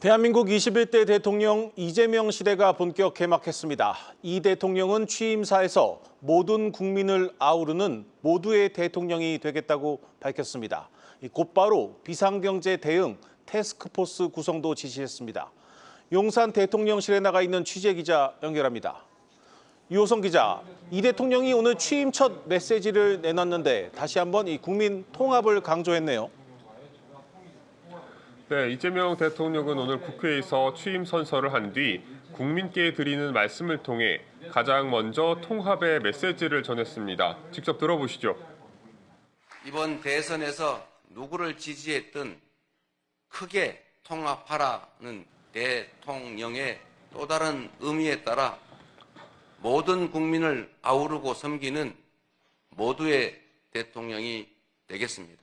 대한민국 21대 대통령 이재명 시대가 본격 개막했습니다. 이 대통령은 취임사에서 모든 국민을 아우르는 모두의 대통령이 되겠다고 밝혔습니다. 곧바로 비상경제 대응 태스크포스 구성도 지시했습니다. 용산 대통령실에 나가 있는 취재기자 연결합니다. 유호성 기자, 이 대통령이 오늘 취임 첫 메시지를 내놨는데 다시 한번 이 국민 통합을 강조했네요. 네, 이재명 대통령은 오늘 국회에서 취임 선서를 한 뒤 국민께 드리는 말씀을 통해 가장 먼저 통합의 메시지를 전했습니다. 직접 들어보시죠. 이번 대선에서 누구를 지지했든 크게 통합하라는 대통령의 또 다른 의미에 따라 모든 국민을 아우르고 섬기는 모두의 대통령이 되겠습니다.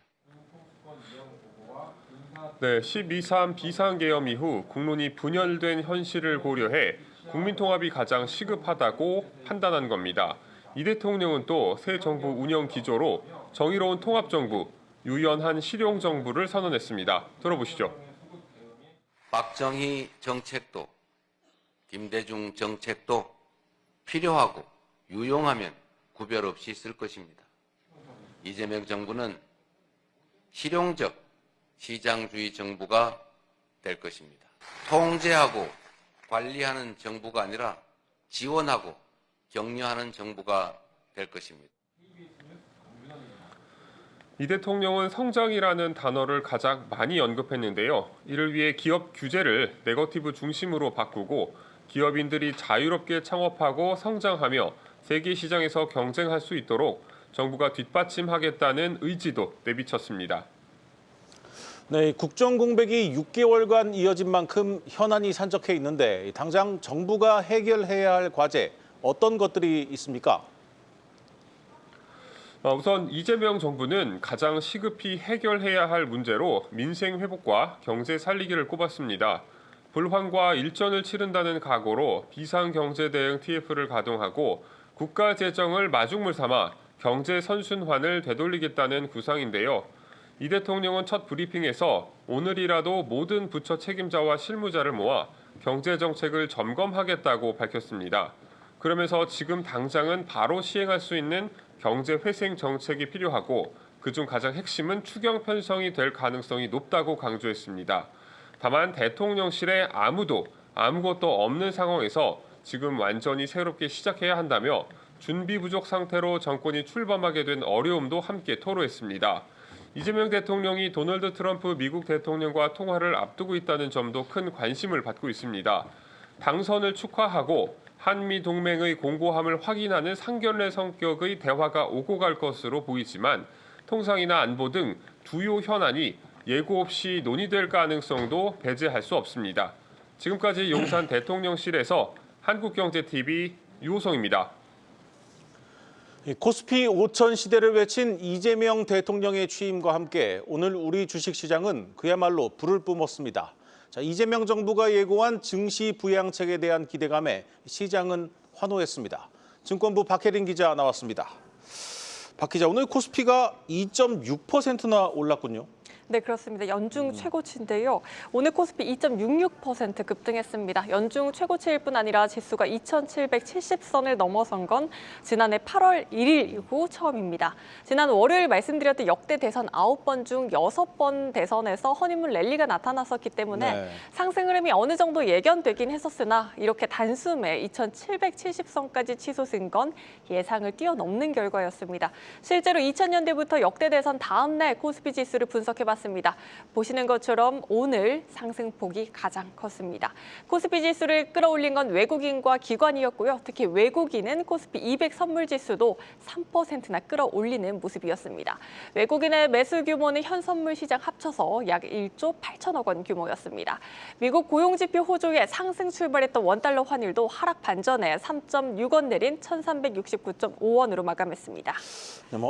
네, 12.3 비상계엄 이후 국론이 분열된 현실을 고려해 국민통합이 가장 시급하다고 판단한 겁니다. 이 대통령은 또 새 정부 운영 기조로 정의로운 통합정부, 유연한 실용정부를 선언했습니다. 들어보시죠. 박정희 정책도 김대중 정책도 필요하고 유용하면 구별 없이 쓸 것입니다. 이재명 정부는 실용적 시장주의 정부가 될 것입니다. 통제하고 관리하는 정부가 아니라 지원하고 격려하는 정부가 될 것입니다. 이 대통령은 성장이라는 단어를 가장 많이 언급했는데요. 이를 위해 기업 규제를 네거티브 중심으로 바꾸고 기업인들이 자유롭게 창업하고 성장하며 세계 시장에서 경쟁할 수 있도록 정부가 뒷받침하겠다는 의지도 내비쳤습니다. 네, 국정 공백이 6개월간 이어진 만큼 현안이 산적해 있는데 당장 정부가 해결해야 할 과제 어떤 것들이 있습니까? 우선 이재명 정부는 가장 시급히 해결해야 할 문제로 민생 회복과 경제 살리기를 꼽았습니다. 불황과 일전을 치른다는 각오로 비상경제대응 TF를 가동하고 국가 재정을 마중물 삼아 경제 선순환을 되돌리겠다는 구상인데요. 이 대통령은 첫 브리핑에서 오늘이라도 모든 부처 책임자와 실무자를 모아 경제정책을 점검하겠다고 밝혔습니다. 그러면서 지금 당장은 바로 시행할 수 있는 경제회생 정책이 필요하고 그중 가장 핵심은 추경 편성이 될 가능성이 높다고 강조했습니다. 다만 대통령실에 아무것도 없는 상황에서 지금 완전히 새롭게 시작해야 한다며 준비 부족 상태로 정권이 출범하게 된 어려움도 함께 토로했습니다. 이재명 대통령이 도널드 트럼프 미국 대통령과 통화를 앞두고 있다는 점도 큰 관심을 받고 있습니다. 당선을 축하하고 한미 동맹의 공고함을 확인하는 상견례 성격의 대화가 오고 갈 것으로 보이지만 통상이나 안보 등 주요 현안이 예고 없이 논의될 가능성도 배제할 수 없습니다. 지금까지 용산 대통령실에서 한국경제TV 유호성입니다. 코스피 5천 시대를 외친 이재명 대통령의 취임과 함께 오늘 우리 주식시장은 그야말로 불을 뿜었습니다. 이재명 정부가 예고한 증시 부양책에 대한 기대감에 시장은 환호했습니다. 증권부 박혜린 기자 나왔습니다. 박 기자, 오늘 코스피가 2.6%나 올랐군요. 네, 그렇습니다. 연중 최고치인데요. 오늘 코스피 2.66% 급등했습니다. 연중 최고치일 뿐 아니라 지수가 2,770선을 넘어선 건 지난해 8월 1일 이후 처음입니다. 지난 월요일 말씀드렸던 역대 대선 9번 중 6번 대선에서 허니문 랠리가 나타났었기 때문에 상승 흐름이 어느 정도 예견되긴 했었으나 이렇게 단숨에 2,770선까지 치솟은 건 예상을 뛰어넘는 결과였습니다. 실제로 2000년대부터 역대 대선 다음 날 코스피 지수를 분석해봤습니다. 보시는 것처럼 오늘 상승폭이 가장 컸습니다. 코스피 지수를 끌어올린 건 외국인과 기관이었고요. 특히 외국인은 코스피 200 선물 지수도 3%나 끌어올리는 모습이었습니다. 외국인의 매수 규모는 현 선물 시장 합쳐서 약 1조 8천억 원 규모였습니다. 미국 고용지표 호조에 상승 출발했던 원달러 환율도 하락 반전에 3.6원 내린 1,369.5원으로 마감했습니다.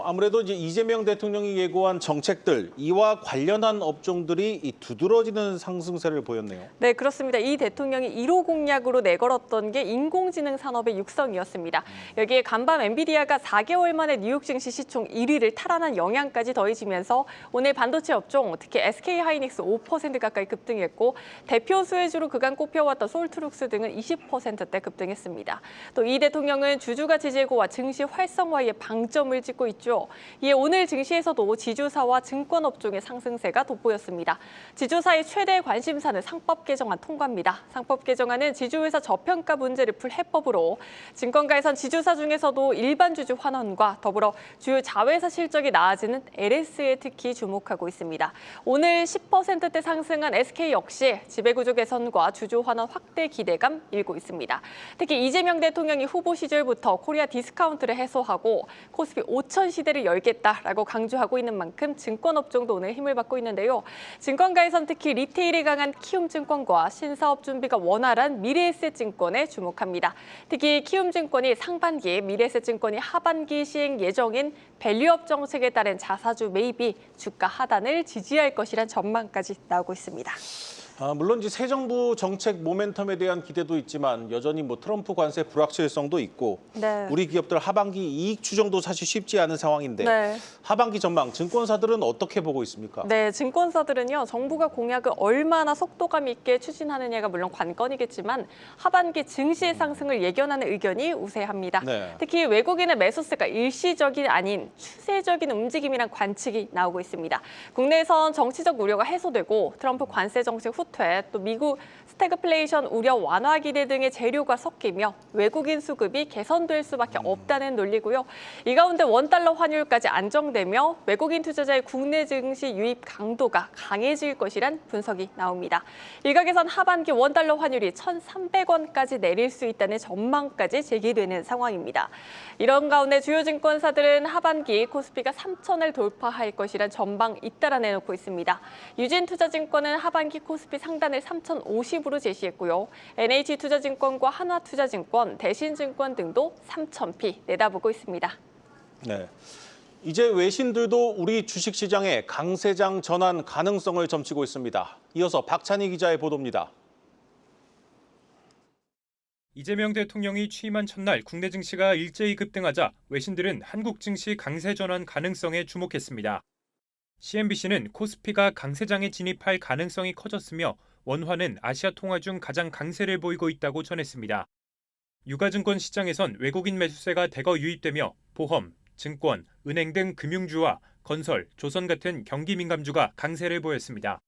아무래도 이제 이재명 대통령이 예고한 정책들 이와 관련 관련한 업종들이 이 두드러지는 상승세를 보였네요. 네, 그렇습니다. 이 대통령이 1호 공약으로 내걸었던 게 인공지능 산업의 육성이었습니다. 여기에 간밤 엔비디아가 4개월 만에 뉴욕 증시 시총 1위를 탈환한 영향까지 더해지면서 오늘 반도체 업종, 특히 SK하이닉스 5% 가까이 급등했고 대표 수혜주로 그간 꼽혀왔던 솔트룩스 등은 20%대 급등했습니다. 또 이 대통령은 주주가치 제고와 증시 활성화에 방점을 찍고 있죠. 이에 오늘 증시에서도 지주사와 증권 업종의 상승세가 돋보였습니다. 지주사의 최대 관심사는 상법 개정안 통과입니다. 상법 개정안은 지주회사 저평가 문제를 풀 해법으로 증권가에선 지주사 중에서도 일반 주주 환원과 더불어 주요 자회사 실적이 나아지는 LS에 특히 주목하고 있습니다. 오늘 10%대 상승한 SK 역시 지배구조 개선과 주주 환원 확대 기대감 일고 있습니다. 특히 이재명 대통령이 후보 시절부터 코리아 디스카운트를 해소하고 코스피 5천 시대를 열겠다라고 강조하고 있는 만큼 증권업종도 오늘 힘을 받고 있는데요. 증권가에선 특히 리테일이 강한 키움증권과 신사업 준비가 원활한 미래에셋증권에 주목합니다. 특히 키움증권이 상반기, 미래에셋증권이 하반기 시행 예정인 밸류업 정책에 따른 자사주 매입이 주가 하단을 지지할 것이란 전망까지 나오고 있습니다. 물론 이제 새 정부 정책 모멘텀에 대한 기대도 있지만 여전히 트럼프 관세 불확실성도 있고 네. 우리 기업들 하반기 이익 추정도 사실 쉽지 않은 상황인데 네. 하반기 전망 증권사들은 어떻게 보고 있습니까? 네, 증권사들은요, 정부가 공약을 얼마나 속도감 있게 추진하느냐가 물론 관건이겠지만 하반기 증시 상승을 예견하는 의견이 우세합니다. 네. 특히 외국인의 매수세가 일시적이 아닌 추세적인 움직임이란 관측이 나오고 있습니다. 국내에선 정치적 우려가 해소되고 트럼프 관세 정책 후퇴, 또 미국 스태그플레이션 우려 완화 기대 등의 재료가 섞이며 외국인 수급이 개선될 수밖에 없다는 논리고요. 이 가운데 원달러 환율까지 안정되며 외국인 투자자의 국내 증시 유입 강도가 강해질 것이란 분석이 나옵니다. 일각에선 하반기 원달러 환율이 1,300원까지 내릴 수 있다는 전망까지 제기되는 상황입니다. 이런 가운데 주요 증권사들은 하반기 코스피가 3,000을 돌파할 것이란 전망 잇따라 내놓고 있습니다. 유진투자증권은 하반기 코스피 상단을 3,050으로 제시했고요. NH투자증권과 한화투자증권, 대신증권 등도 3,000피 내다보고 있습니다. 네. 이제 외신들도 우리 주식시장의 강세장 전환 가능성을 점치고 있습니다. 이어서 박찬희 기자의 보도입니다. 이재명 대통령이 취임한 첫날 국내 증시가 일제히 급등하자 외신들은 한국 증시 강세 전환 가능성에 주목했습니다. CNBC는 코스피가 강세장에 진입할 가능성이 커졌으며 원화는 아시아 통화 중 가장 강세를 보이고 있다고 전했습니다. 유가증권 시장에선 외국인 매수세가 대거 유입되며 보험, 증권, 은행 등 금융주와 건설, 조선 같은 경기 민감주가 강세를 보였습니다.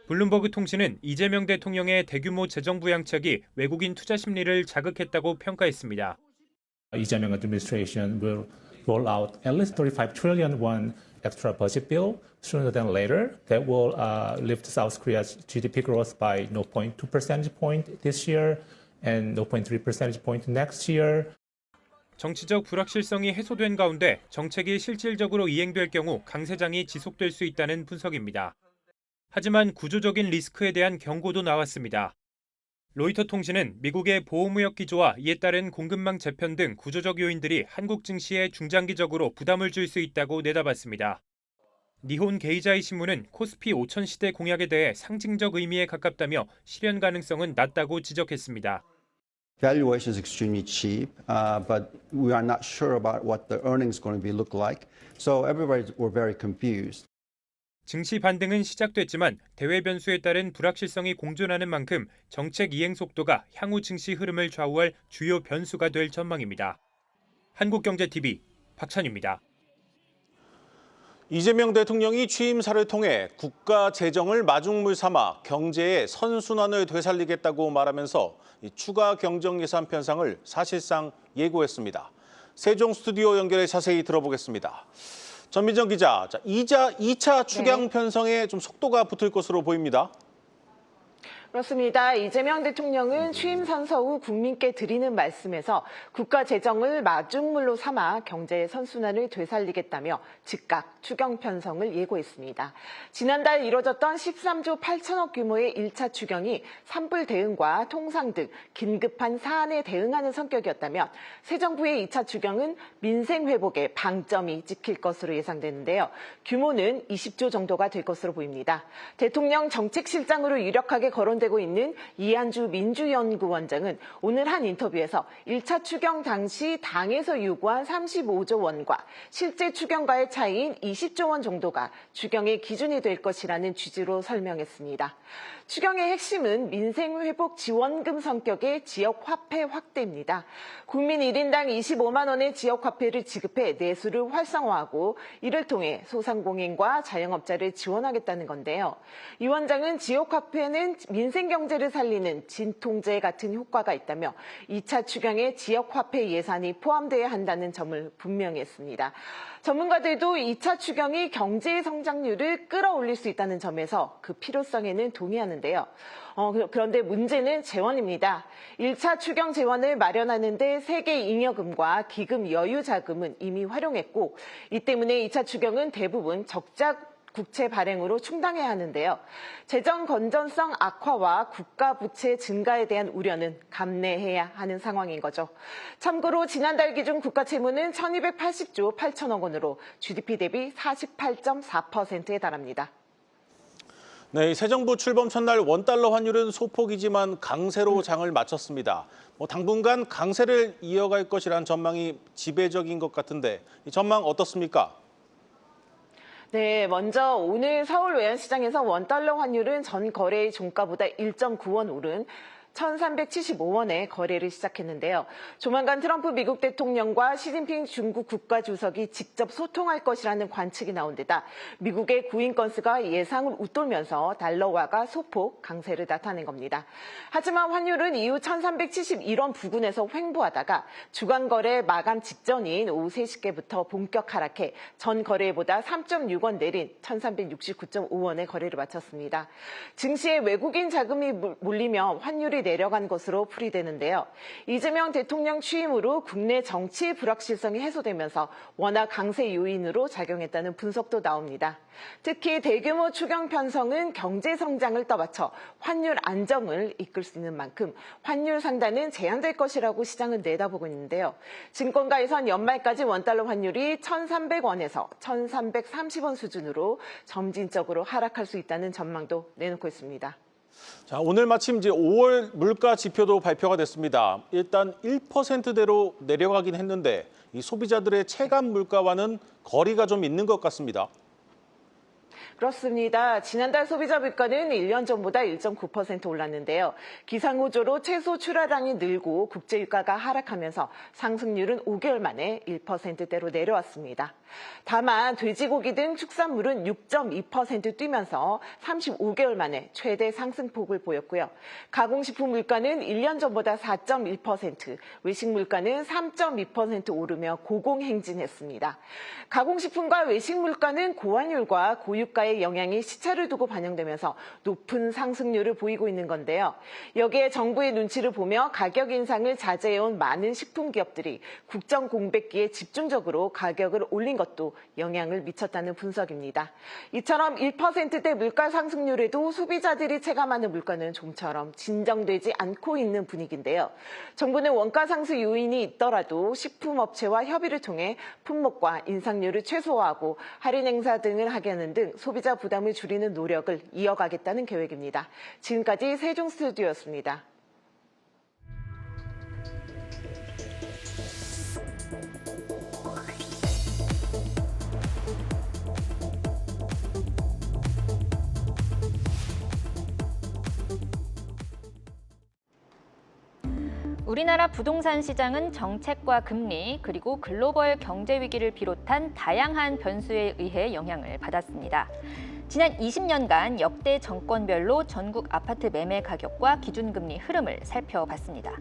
블룸버그 통신은 이재명 대통령의 대규모 재정 부양책이 외국인 투자 심리를 자극했다고 평가했습니다. 이재명 administration will roll out at least 35 trillion won extra budget bill sooner than later that will lift South Korea's GDP growth by 0.2 percentage point this year and 0.3 percentage point next year. 정치적 불확실성이 해소된 가운데 정책이 실질적으로 이행될 경우 강세장이 지속될 수 있다는 분석입니다. 하지만 구조적인 리스크에 대한 경고도 나왔습니다. 로이터 통신은 미국의 보호무역 기조와 이에 따른 공급망 재편 등 구조적 요인들이 한국 증시에 중장기적으로 부담을 줄 수 있다고 내다봤습니다. 니혼 게이자이 신문은 코스피 5천 시대 공약에 대해 상징적 의미에 가깝다며 실현 가능성은 낮다고 지적했습니다. Valuation is extremely cheap, but we are not sure about what the earnings going to be look like. So everybody were very confused. 증시 반등은 시작됐지만 대외 변수에 따른 불확실성이 공존하는 만큼 정책 이행 속도가 향후 증시 흐름을 좌우할 주요 변수가 될 전망입니다. 한국경제TV 박찬유입니다. 이재명 대통령이 취임사를 통해 국가 재정을 마중물 삼아 경제의 선순환을 되살리겠다고 말하면서 추가 경정 예산 편성을 사실상 예고했습니다. 세종 스튜디오 연결해 자세히 들어보겠습니다. 전민정 기자, 2차 축양 편성에 좀 속도가 붙을 것으로 보입니다. 그렇습니다. 이재명 대통령은 취임 선서 후 국민께 드리는 말씀에서 국가 재정을 마중물로 삼아 경제의 선순환을 되살리겠다며 즉각 추경 편성을 예고했습니다. 지난달 이뤄졌던 13조 8천억 규모의 1차 추경이 산불 대응과 통상 등 긴급한 사안에 대응하는 성격이었다면 새 정부의 2차 추경은 민생 회복에 방점이 찍힐 것으로 예상되는데요. 규모는 20조 정도가 될 것으로 보입니다. 대통령 정책실장으로 유력하게 거론되고 있는 이한주 민주연구원장은 오늘 한 인터뷰에서 1차 추경 당시 당에서 요구한 35조 원과 실제 추경과의 차이인 20조 원 정도가 추경의 기준이 될 것이라는 취지로 설명했습니다. 추경의 핵심은 민생회복 지원금 성격의 지역화폐 확대입니다. 국민 1인당 25만 원의 지역화폐를 지급해 내수를 활성화하고 이를 통해 소상공인과 자영업자를 지원하겠다는 건데요. 이 원장은 지역화폐는 민생경제를 살리는 진통제 같은 효과가 있다며 2차 추경에 지역화폐 예산이 포함돼야 한다는 점을 분명히 했습니다. 전문가들도 2차 추경이 경제의 성장률을 끌어올릴 수 있다는 점에서 그 필요성에는 동의하는데요. 그런데 문제는 재원입니다. 1차 추경 재원을 마련하는데 세계 잉여금과 기금 여유 자금은 이미 활용했고 이 때문에 2차 추경은 대부분 적자 국채 발행으로 충당해야 하는데요. 재정 건전성 악화와 국가 부채 증가에 대한 우려는 감내해야 하는 상황인 거죠. 참고로 지난달 기준 국가 채무는 1280조 8천억 원으로 GDP 대비 48.4%에 달합니다. 네, 새 정부 출범 첫날 원달러 환율은 소폭이지만 강세로 장을 마쳤습니다. 당분간 강세를 이어갈 것이라는 전망이 지배적인 것 같은데 이 전망 어떻습니까? 네, 먼저 오늘 서울 외환시장에서 원달러 환율은 전 거래일 종가보다 1.9원 오른 1,375원에 거래를 시작했는데요. 조만간 트럼프 미국 대통령과 시진핑 중국 국가주석이 직접 소통할 것이라는 관측이 나온 데다 미국의 구인 건수가 예상을 웃돌면서 달러화가 소폭 강세를 나타낸 겁니다. 하지만 환율은 이후 1,371원 부근에서 횡보하다가 주간 거래 마감 직전인 오후 3시께부터 본격 하락해 전 거래일보다 3.6원 내린 1,369.5원에 거래를 마쳤습니다. 증시에 외국인 자금이 몰리며 환율이 내려간 것으로 풀이되는데요. 이재명 대통령 취임으로 국내 정치 불확실성이 해소되면서 워낙 강세 요인으로 작용했다는 분석도 나옵니다. 특히 대규모 추경 편성은 경제 성장을 떠받쳐 환율 안정을 이끌 수 있는 만큼 환율 상단은 제한될 것이라고 시장은 내다보고 있는데요. 증권가에선 연말까지 원달러 환율이 1,300원에서 1,330원 수준으로 점진적으로 하락할 수 있다는 전망도 내놓고 있습니다. 자, 오늘 마침 이제 5월 물가 지표도 발표가 됐습니다. 일단 1%대로 내려가긴 했는데 이 소비자들의 체감 물가와는 거리가 좀 있는 것 같습니다. 그렇습니다. 지난달 소비자 물가는 1년 전보다 1.9% 올랐는데요. 기상구조로 채소 출하량이 늘고 국제유가가 하락하면서 상승률은 5개월 만에 1%대로 내려왔습니다. 다만 돼지고기 등 축산물은 6.2% 뛰면서 35개월 만에 최대 상승폭을 보였고요. 가공식품 물가는 1년 전보다 4.1%, 외식 물가는 3.2% 오르며 고공행진했습니다. 가공식품과 외식 물가는 고환율과 고유가의 영향이 시차를 두고 반영되면서 높은 상승률을 보이고 있는 건데요. 여기에 정부의 눈치를 보며 가격 인상을 자제해온 많은 식품 기업들이 국정 공백기에 집중적으로 가격을 올린 것도 영향을 미쳤다는 분석입니다. 이처럼 1%대 물가 상승률에도 소비자들이 체감하는 물가는 좀처럼 진정되지 않고 있는 분위기인데요. 정부는 원가 상승 요인이 있더라도 식품업체와 협의를 통해 품목과 인상률을 최소화하고 할인 행사 등을 하겠는 등 소비자 부담을 줄이는 노력을 이어가겠다는 계획입니다. 지금까지 세종 스튜디오였습니다. 우리나라 부동산 시장은 정책과 금리 그리고 글로벌 경제 위기를 비롯한 다양한 변수에 의해 영향을 받았습니다. 지난 20년간 역대 정권별로 전국 아파트 매매 가격과 기준금리 흐름을 살펴봤습니다.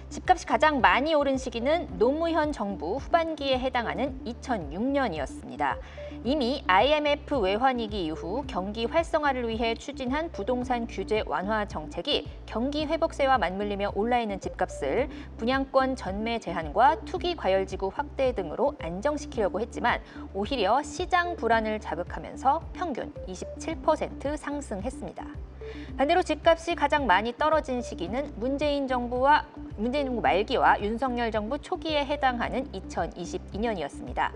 집값이 가장 많이 오른 시기는 노무현 정부 후반기에 해당하는 2006년이었습니다. 이미 IMF 외환위기 이후 경기 활성화를 위해 추진한 부동산 규제 완화 정책이 경기 회복세와 맞물리며 올라 있는 집값을 분양권 전매 제한과 투기 과열지구 확대 등으로 안정시키려고 했지만 오히려 시장 불안을 자극하면서 평균 27% 상승했습니다. 반대로 집값이 가장 많이 떨어진 시기는 문재인 정부 말기와 윤석열 정부 초기에 해당하는 2022년이었습니다.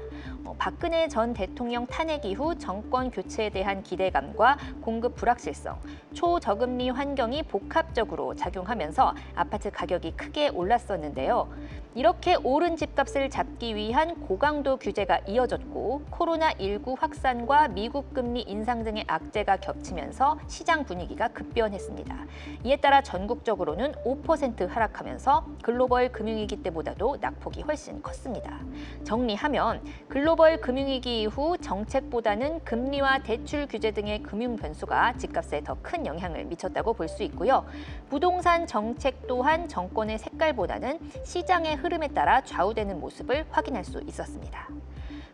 박근혜 전 대통령 탄핵 이후 정권 교체에 대한 기대감과 공급 불확실성, 초저금리 환경이 복합적으로 작용하면서 아파트 가격이 크게 올랐었는데요. 이렇게 오른 집값을 잡기 위한 고강도 규제가 이어졌고 코로나19 확산과 미국 금리 인상 등의 악재가 겹치면서 시장 분위기가 급변했습니다. 이에 따라 전국적으로는 5% 하락하면서 글로벌 금융위기 때보다도 낙폭이 훨씬 컸습니다. 정리하면 글로벌 금융위기 이후 정책보다는 금리와 대출 규제 등의 금융 변수가 집값에 더 큰 영향을 미쳤다고 볼 수 있고요. 부동산 정책 또한 정권의 색깔보다는 시장의 흐름에 따라 좌우되는 모습을 확인할 수 있었습니다.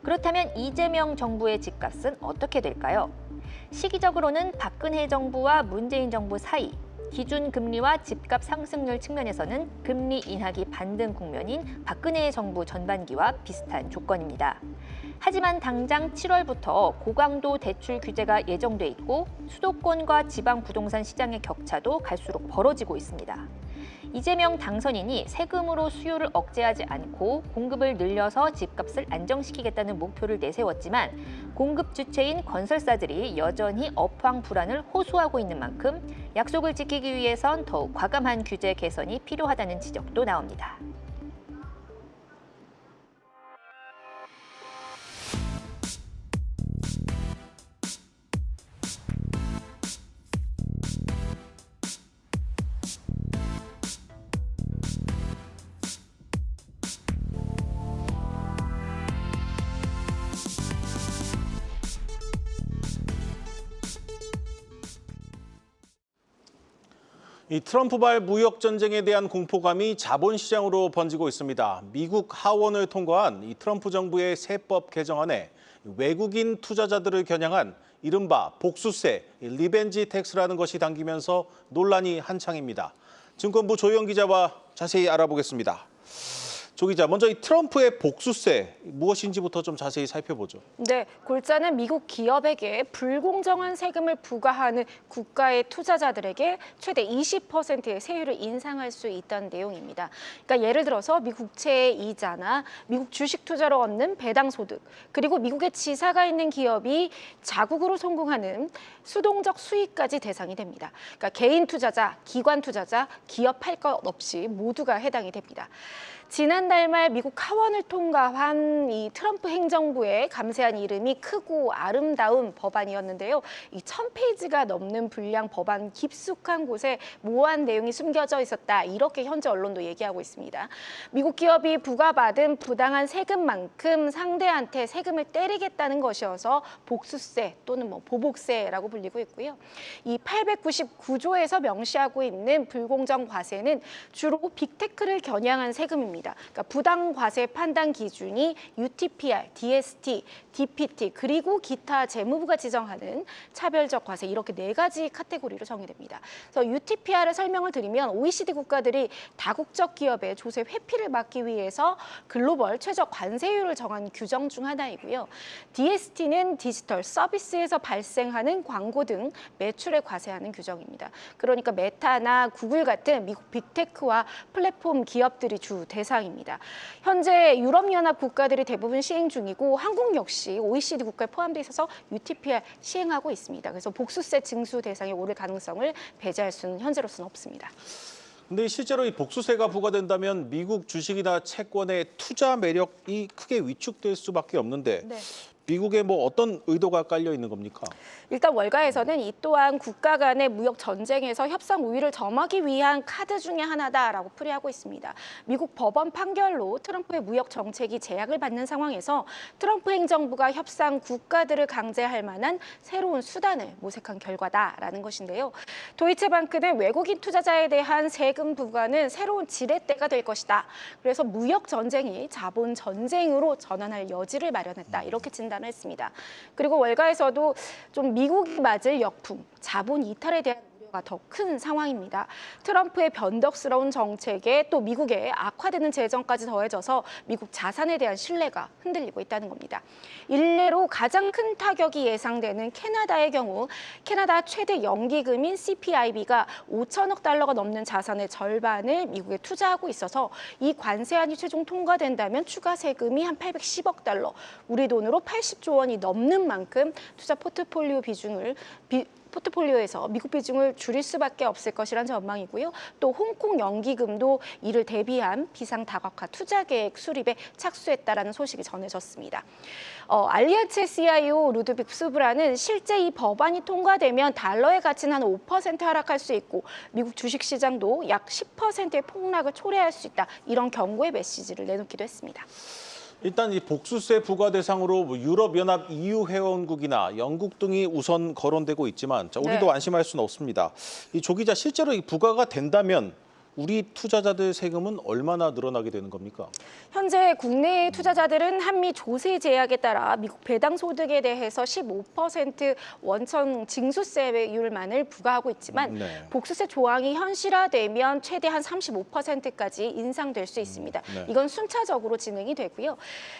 그렇다면 이재명 정부의 집값은 어떻게 될까요? 시기적으로는 박근혜 정부와 문재인 정부 사이, 기준금리와 집값 상승률 측면에서는 금리 인하기 반등 국면인 박근혜 정부 전반기와 비슷한 조건입니다. 하지만 당장 7월부터 고강도 대출 규제가 예정돼 있고 수도권과 지방 부동산 시장의 격차도 갈수록 벌어지고 있습니다. 이재명 당선인이 세금으로 수요를 억제하지 않고 공급을 늘려서 집값을 안정시키겠다는 목표를 내세웠지만 공급 주체인 건설사들이 여전히 업황 불안을 호소하고 있는 만큼 약속을 지키기 위해선 더욱 과감한 규제 개선이 필요하다는 지적도 나옵니다. 이 트럼프발 무역 전쟁에 대한 공포감이 자본시장으로 번지고 있습니다. 미국 하원을 통과한 이 트럼프 정부의 세법 개정안에 외국인 투자자들을 겨냥한 이른바 복수세, 리벤지 텍스라는 것이 담기면서 논란이 한창입니다. 증권부 조영 기자와 자세히 알아보겠습니다. 조 기자, 먼저 이 트럼프의 복수세 무엇인지부터 좀 자세히 살펴보죠. 네, 골자는 미국 기업에게 불공정한 세금을 부과하는 국가의 투자자들에게 최대 20%의 세율을 인상할 수 있다는 내용입니다. 그러니까 예를 들어서 미국 국채의 이자나 미국 주식 투자로 얻는 배당 소득, 그리고 미국에 지사가 있는 기업이 자국으로 성공하는 수동적 수익까지 대상이 됩니다. 그러니까 개인 투자자, 기관 투자자, 기업 할 것 없이 모두가 해당이 됩니다. 지난달 말 미국 하원을 통과한 이 트럼프 행정부의 감세한 이름이 크고 아름다운 법안이었는데요. 이 1000페이지가 넘는 분량 법안 깊숙한 곳에 모호한 내용이 숨겨져 있었다. 이렇게 현재 언론도 얘기하고 있습니다. 미국 기업이 부과받은 부당한 세금만큼 상대한테 세금을 때리겠다는 것이어서 복수세 또는 보복세라고 불리고 있고요. 이 899조에서 명시하고 있는 불공정 과세는 주로 빅테크를 겨냥한 세금입니다. 그러니까 부당 과세 판단 기준이 UTPR, DST, DPT 그리고 기타 재무부가 지정하는 차별적 과세 이렇게 4가지 카테고리로 정의됩니다. 그래서 UTPR을 설명을 드리면 OECD 국가들이 다국적 기업의 조세 회피를 막기 위해서 글로벌 최저 관세율을 정한 규정 중 하나이고요. DST는 디지털 서비스에서 발생하는 광고 등 매출에 과세하는 규정입니다. 그러니까 메타나 구글 같은 미국 빅테크와 플랫폼 기업들이 주 대상입니다. 현재 유럽연합 국가들이 대부분 시행 중이고 한국 역시 OECD 국가에 포함되어 있어서 UTPR 시행하고 있습니다. 그래서 복수세 징수 대상에 오를 가능성을 배제할 수는 현재로서는 없습니다. 근데 실제로 이 복수세가 부과된다면 미국 주식이나 채권의 투자 매력이 크게 위축될 수밖에 없는데 네. 미국에 뭐 어떤 의도가 깔려 있는 겁니까? 일단 월가에서는 이 또한 국가 간의 무역 전쟁에서 협상 우위를 점하기 위한 카드 중에 하나다라고 풀이하고 있습니다. 미국 법원 판결로 트럼프의 무역 정책이 제약을 받는 상황에서 트럼프 행정부가 협상 국가들을 강제할 만한 새로운 수단을 모색한 결과다라는 것인데요. 도이체방크는 외국인 투자자에 대한 세금 부과는 새로운 지렛대가 될 것이다. 그래서 무역 전쟁이 자본 전쟁으로 전환할 여지를 마련했다. 이렇게 진단을 했습니다. 그리고 월가에서도 좀 미국이 맞을 역풍, 자본 이탈에 대한 우려가 더 큰 상황입니다. 트럼프의 변덕스러운 정책에 또 미국의 악화되는 재정까지 더해져서 미국 자산에 대한 신뢰가 흔들리고 있다는 겁니다. 일례로 가장 큰 타격이 예상되는 캐나다의 경우 캐나다 최대 연기금인 CPIB가 5천억 달러가 넘는 자산의 절반을 미국에 투자하고 있어서 이 관세안이 최종 통과된다면 추가 세금이 한 810억 달러, 우리 돈으로 80조 원이 넘는 만큼 투자 포트폴리오에서 미국 비중을 줄일 수밖에 없을 것이란 전망이고요. 또 홍콩 연기금도 이를 대비한 비상다각화 투자 계획 수립에 착수했다라는 소식이 전해졌습니다. 알리안츠 CIO 루드빅 수브라는 실제 이 법안이 통과되면 달러의 가치는 한 5% 하락할 수 있고 미국 주식시장도 약 10%의 폭락을 초래할 수 있다. 이런 경고의 메시지를 내놓기도 했습니다. 일단 이 복수세 부과 대상으로 유럽연합 EU 회원국이나 영국 등이 우선 거론되고 있지만 우리도 네. 안심할 수는 없습니다. 이 조 기자, 실제로 이 부과가 된다면 우리 투자자들 세금은 얼마나 늘어나게 되는 겁니까? 현재 국내 투자자들은 한미 조세 제약에 따라 미국 배당 소득에 대해서 15% 원천 징수세율만을 부과하고 있지만 네. 복수세 조항이 현실화되면 최대한 35%까지 인상될 수 있습니다. 네. 이건 순차적으로 진행이 되고요.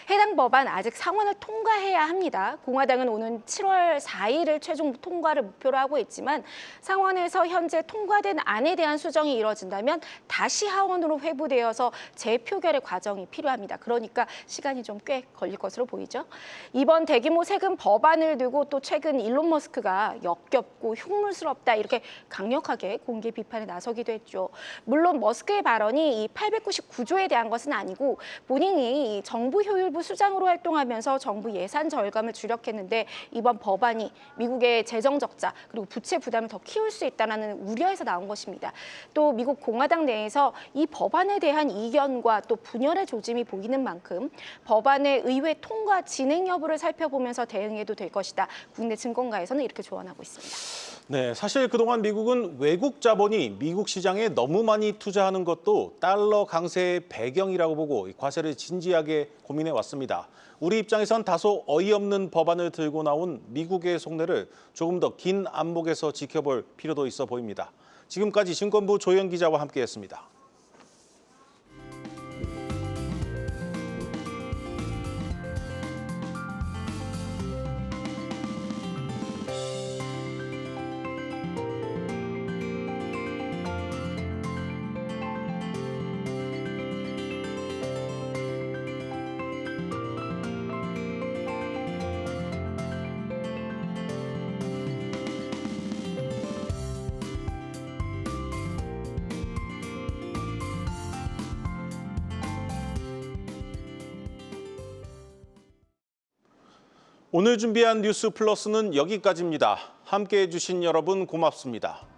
해당 법안 아직 상원을 통과해야 합니다. 공화당은 오는 7월 4일을 최종 통과를 목표로 하고 있지만 상원에서 현재 통과된 안에 대한 수정이 이뤄진다면 다시 하원으로 회부되어서 재표결의 과정이 필요합니다. 그러니까 시간이 좀 꽤 걸릴 것으로 보이죠. 이번 대규모 세금 법안을 두고 또 최근 일론 머스크가 역겹고 흉물스럽다 이렇게 강력하게 공개 비판에 나서기도 했죠. 물론 머스크의 발언이 이 899조에 대한 것은 아니고 본인이 정부 효율부 수장으로 활동하면서 정부 예산 절감을 주력했는데 이번 법안이 미국의 재정 적자 그리고 부채 부담을 더 키울 수 있다는 우려에서 나온 것입니다. 또 미국 공화당 내에서 이 법안에 대한 이견과 또 분열의 조짐이 보이는 만큼 법안의 의회 통과 진행 여부를 살펴보면서 대응해도 될 것이다. 국내 증권가에서는 이렇게 조언하고 있습니다. 네, 사실 그동안 미국은 외국 자본이 미국 시장에 너무 많이 투자하는 것도 달러 강세의 배경이라고 보고 과세를 진지하게 고민해 왔습니다. 우리 입장에선 다소 어이없는 법안을 들고 나온 미국의 속내를 조금 더 긴 안목에서 지켜볼 필요도 있어 보입니다. 지금까지 증권부 조현 기자와 함께했습니다. 오늘 준비한 뉴스 플러스는 여기까지입니다. 함께해 주신 여러분 고맙습니다.